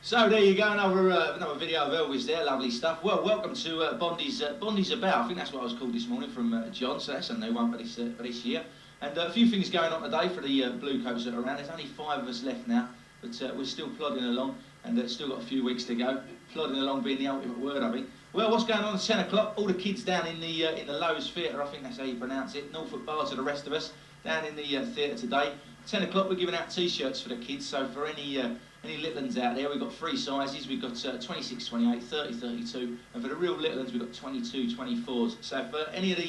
So there you go, another video of Elvis there, lovely stuff. Well, welcome to Bondi's About. I think that's what I was called this morning from John, so that's a new one for this year. And a few things going on today for the Bluecoats that are around. There's only 5 of us left now, but we're still plodding along, and still got a few weeks to go. Plodding along being the ultimate word, I think. Well, what's going on at 10 o'clock? All the kids down in the Lowe's Theatre, I think that's how you pronounce it. Norfolk Bar to the rest of us, down in the theatre today. 10 o'clock, we're giving out T-shirts for the kids, so for any little ones out there, we've got 3 sizes. We've got 26, 28, 30, 32, and for the real little ones, we've got 22, 24s. So for any of the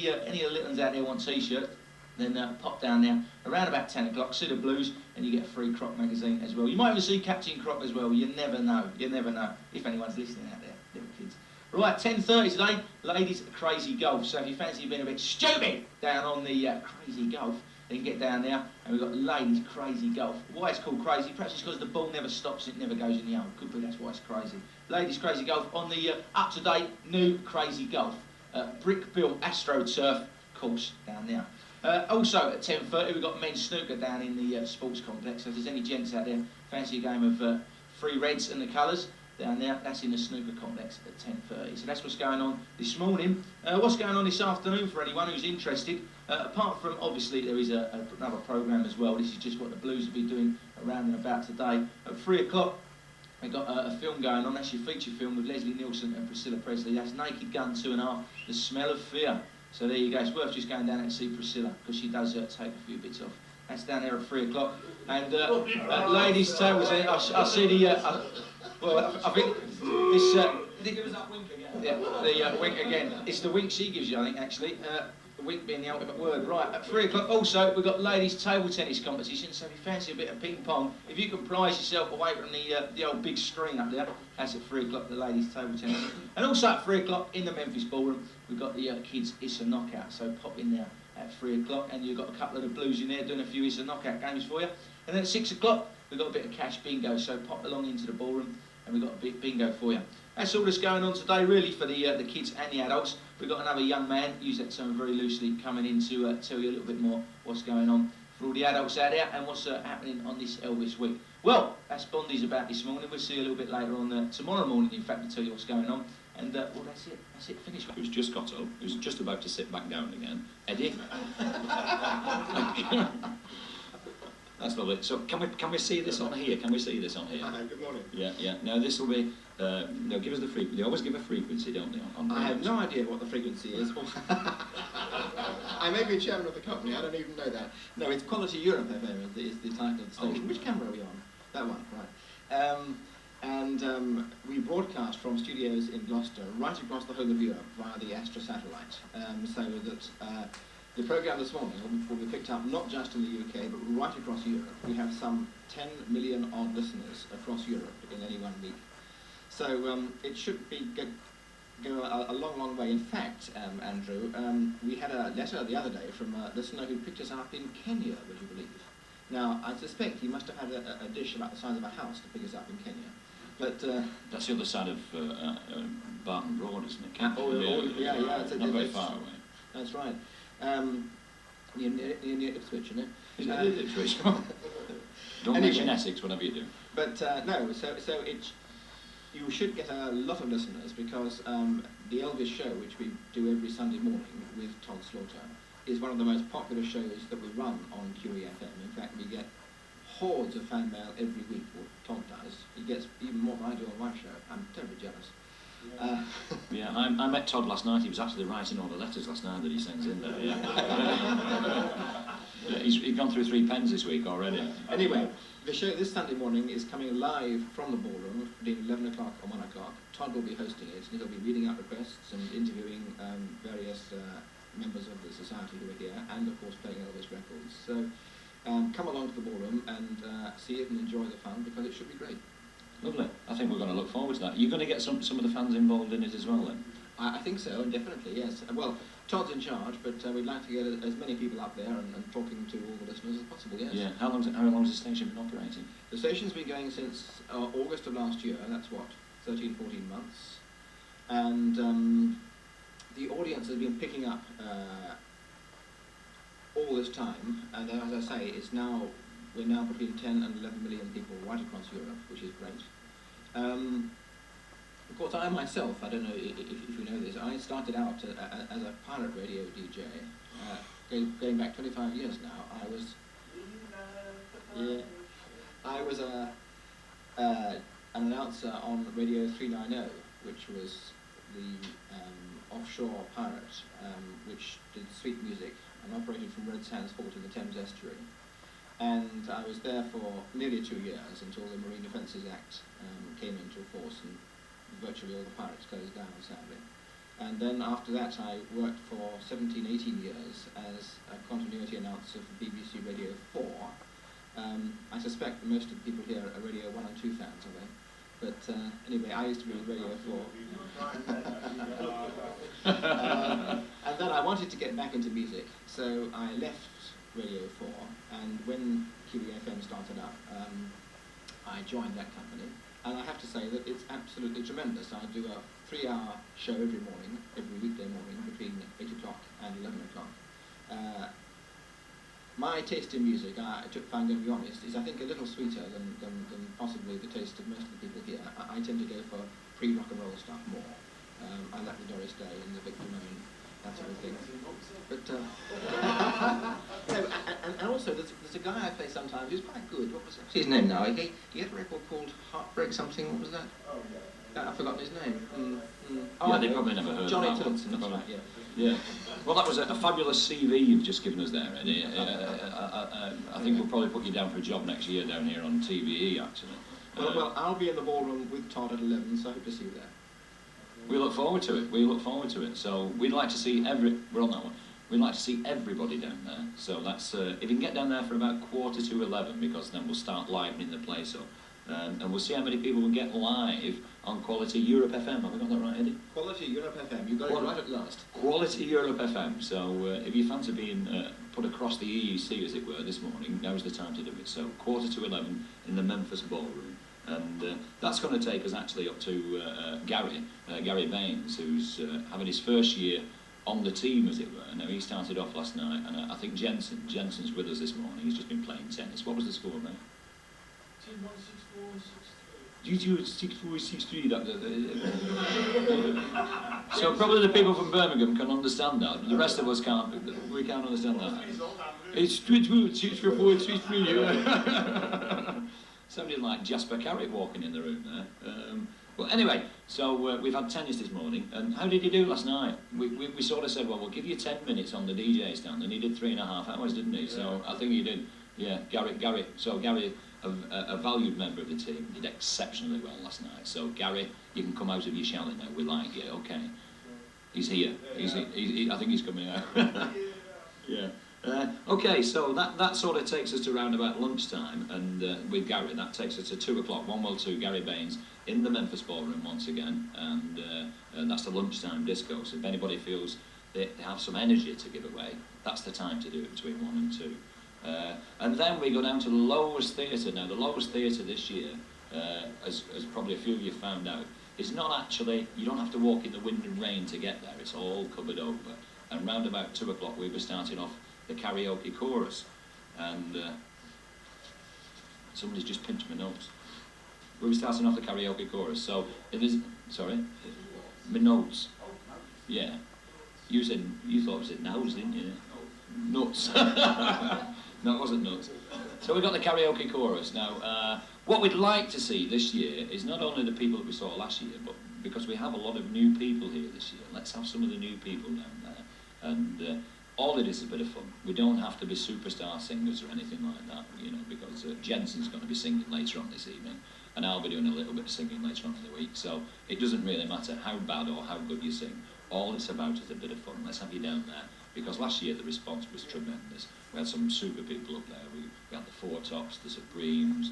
little ones out there want T-shirt, then pop down there around about 10 o'clock, see the Blues, and you get a free Croc magazine as well. You might even see Captain Croc as well. You never know. You never know if anyone's listening out there, little kids. Right, 10:30 today, ladies crazy golf. So if you fancy being a bit stupid down on the crazy golf, then get down there, and we've got ladies crazy golf. Why it's called crazy? Perhaps it's because the ball never stops, it never goes in the hole. Could be that's why it's crazy. Ladies crazy golf on the up-to-date new crazy golf brick-built AstroTurf course down there. Also at 10:30 we've got men's snooker down in the sports complex. So if there's any gents out there fancy a game of 3 reds and the colours down there, that's in the snooker complex at 10:30. So that's what's going on this morning. What's going on this afternoon for anyone who's interested? Apart from, obviously, there is another programme as well. This is just what the Blues will be doing around and about today. At 3 o'clock, we've got a film going on. That's your feature film with Leslie Nielsen and Priscilla Presley. That's Naked Gun 2.5, The Smell of Fear. So there you go. It's worth just going down there and see Priscilla, because she does take a few bits off. That's down there at 3 o'clock. And ladies' tables, I see the... well, I think this... give us that wink again. Yeah, the wink again. It's the wink she gives you, I think, actually. The wink being the ultimate word. Right, at 3 o'clock also, we've got ladies' table tennis competition. So if you fancy a bit of ping pong, if you can prize yourself away from the old big screen up there, that's at 3 o'clock, the ladies' table tennis. And also at 3 o'clock in the Memphis Ballroom, we've got the kids' Issa Knockout. So pop in there at 3 o'clock, and you've got a couple of the Blues in there doing a few Issa Knockout games for you. And then at 6 o'clock, we've got a bit of cash bingo. So pop along into the ballroom, and we've got a big bingo for you. That's all that's going on today, really, for the kids and the adults. We've got another young man, use that term very loosely, coming in to tell you a little bit more what's going on for all the adults out there and what's happening on this Elvis week. Well, that's Bondi's About this morning. We'll see you a little bit later on tomorrow morning, in fact, to tell you what's going on. And, well, that's it. That's it. Finished. Who's just got up, who's just about to sit back down again. Eddie. That's lovely. So can we see this on here? Can we see this on here? Good morning. Yeah. Now this will be. No, give us the frequency. They always give a frequency, don't they? I have no idea what the frequency is. I may be chairman of the company. I don't even know that. No, it's Quality Europe FM is the title of the station. Which camera are we on? That one, right. We broadcast from studios in Gloucester right across the whole of Europe via the Astra satellite, so that. The programme this morning will be picked up not just in the UK, but right across Europe. We have some 10 million odd listeners across Europe in any one week. So it should go a long, long way. In fact, Andrew, we had a letter the other day from a listener who picked us up in Kenya, would you believe? Now, I suspect he must have had a dish about the size of a house to pick us up in Kenya. But that's the other side of Barton Road, isn't it? Yeah. It's not very far away. That's right. Near Ipswich, isn't it? Isn't it Ipswich? Don't mention Essex, whatever you do. But no, so you should get a lot of listeners, because the Elvis show, which we do every Sunday morning with Todd Slaughter, is one of the most popular shows that we run on QEFM. In fact, we get hordes of fan mail every week, what Todd does. He gets even more than I do on my show. I'm terribly jealous. Yeah, I met Todd last night. He was actually writing all the letters last night that he sends in there. Yeah. He's gone through 3 pens this week already. Anyway, the show this Sunday morning is coming live from the ballroom between 11 o'clock and 1 o'clock. Todd will be hosting it, and he'll be reading out requests and interviewing various members of the society who are here, and of course playing Elvis records. So come along to the ballroom and see it and enjoy the fun, because it should be great. Lovely. I think we're going to look forward to that. You're going to get some of the fans involved in it as well, then? I think so, definitely, yes. Well, Todd's in charge, but we'd like to get as many people up there and talking to all the listeners as possible, yes. Yeah. How long has the station been operating? The station's been going since August of last year, and that's what, 13, 14 months. And the audience has been picking up all this time, and as I say, we're now between 10 and 11 million people right across Europe, which is great. Of course, I myself, I don't know if you know this, I started out as a pirate radio DJ, going back 25 years now. I was an announcer on Radio 390, which was the offshore pirate, which did sweet music and operated from Red Sands Fort in the Thames estuary. And I was there for nearly 2 years until the Marine Defences Act came into force and virtually all the pirates closed down, sadly. And then after that I worked for 17, 18 years as a continuity announcer for BBC Radio 4. I suspect most of the people here are Radio 1 and 2 fans, are they? But anyway, I used to be with Radio 4. And then I wanted to get back into music, so I left Radio 4, and when TVE started up, I joined that company. And I have to say that it's absolutely tremendous. I do a 3-hour show every morning, every weekday morning, between 8 o'clock and 11 o'clock. My taste in music, if I'm going to be honest, is I think a little sweeter than possibly the taste of most of the people here. I tend to go for pre-rock and roll stuff more. I like the Doris Day and the Victor Moan, that sort of thing. But no, and also there's a guy I play sometimes who's quite good. What was his name now? He had a record called Heartbreak something. What was that? Oh yeah. I've forgotten his name. Oh, yeah, they probably never heard Johnny of that Tillotson, that's right, yeah. Yeah. Well, that was a fabulous CV you've just given us there, Eddie. I think we'll probably put you down for a job next year down here on TVE, actually. Well, I'll be in the ballroom with Todd at 11, so I hope to see you there. We look forward to it. We look forward to it. So we'd like to see we're on that one. We'd like to see everybody down there. So that's if you can get down there for about 11:15, because then we'll start livening the place up, and we'll see how many people will get live on Quality Europe FM. Have we got that right, Eddie? Quality Europe FM. You got it right at last. Quality Europe FM. So if you fancy being put across the EEC, as it were, this morning, now's the time to do it. So 11:15 in the Memphis Ballroom. And that's going to take us actually up to Gary Baines, who's having his first year on the team, as it were. Now, he started off last night, and I think Jensen's with us this morning. He's just been playing tennis. What was the score, mate? Team 164-63. You do 64-63. So probably the people from Birmingham can understand that, but the rest of us can't. We can't understand that. It's 64-63. Somebody like Jasper Carrick walking in the room there. Well, anyway, so we've had tennis this morning, and how did you do last night? We sort of said, well, we'll give you 10 minutes on the DJ stand, and he did 3.5 hours, didn't he? So I think he did, yeah, Gary. So Gary, a valued member of the team, did exceptionally well last night. So Gary, you can come out of your shell now. We like you, okay? He's here. I think he's coming out. Yeah. Okay, so that sort of takes us to around about lunchtime, and with Gary, that takes us to 2 o'clock, 112, Gary Baines, in the Memphis Ballroom once again, and that's the lunchtime disco, so if anybody feels they have some energy to give away, that's the time to do it, between 1 and 2. And then we go down to the Lowe's Theatre. Now, the Lowe's Theatre this year, as probably a few of you found out, is not actually, you don't have to walk in the wind and rain to get there, it's all covered over, and round about 2 o'clock we were starting off the karaoke chorus, and somebody's just pinched my nose. We were starting off the karaoke chorus, so it is, sorry, my notes, yeah, you thought it was it nose, didn't you? Nuts. No, it wasn't nuts. So we got the karaoke chorus. Now, what we'd like to see this year is not only the people that we saw last year, but because we have a lot of new people here this year, let's have some of the new people down there, and all it is a bit of fun. We don't have to be superstar singers or anything like that, you know, because Jensen's going to be singing later on this evening, and I'll be doing a little bit of singing later on in the week, so it doesn't really matter how bad or how good you sing. All it's about is a bit of fun. Let's have you down there, because last year the response was tremendous. We had some super people up there. We had the Four Tops, the Supremes,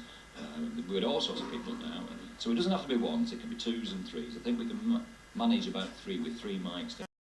we had all sorts of people up there. So it doesn't have to be ones, it can be twos and threes. I think we can manage about 3 with 3 mics down.